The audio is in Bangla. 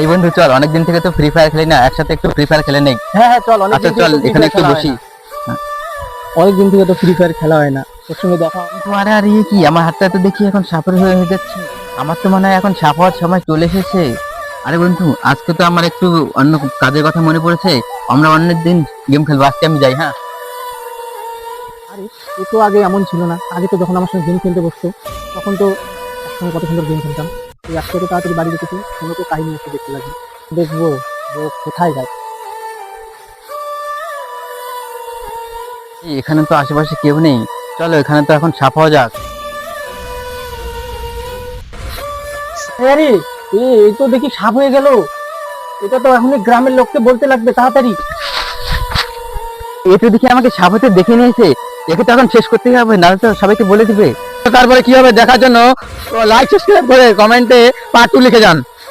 এই বন্ধু চল, অনেকদিন থেকে তো ফ্রি ফায়ার খেলি না, একসাথে একটু ফ্রি ফায়ার খেলে নেই। হ্যাঁ হ্যাঁ চল, আচ্ছা চল এখানে একটু বসি। অনেকদিন থেকে তো ফ্রি ফায়ার খেলা হয় না, তোর সঙ্গে দেখা হয়। আরে আরে এ কি, আমার হাতটা তো দেখি এখন সাপের হয়ে যাচ্ছে। আমার তো মনে হয় এখন সাপ হওয়ার সময় চলে এসেছে। আরে বন্ধু, আজকে তো আমার একটু অন্য কাজের কথা মনে পড়েছে। আমরা অনেক দিন গেম খেলবো, আজকে আমি যাই। হ্যাঁ আরে এ তো আগে এমন ছিল না, আগে তো যখন আমার সঙ্গে গেম খেলতে বসতো তখন তো একসঙ্গে কত সুন্দর গেম খেলতাম। এই আজকে তো তাড়াতাড়ি বাড়ি যেতেছি, কোনো তো কাহিনী এসে দেখতে লাগবে, দেখবো যে ও কোথায় যায়। এই, এখানে তো আশেপাশে কেউ নেই, চলো এখানে তো এখন সাপ হওয়া যাক। আরে এই তো দেখি সাপ হয়ে গেল, এটা তো এখন গ্রামের লোককে বলতে লাগবে তাড়াতাড়ি। এ তো দেখি আমাকে সাপ হতে দেখে নিয়েছে, একে তো এখন শেষ করতে হবে, নাহলে তো সবাইকে বলে দিবে। তারপরে কি হবে দেখার জন্য লাইক সাবস্ক্রাইব করে কমেন্টে পার্ট 2 লিখে যান।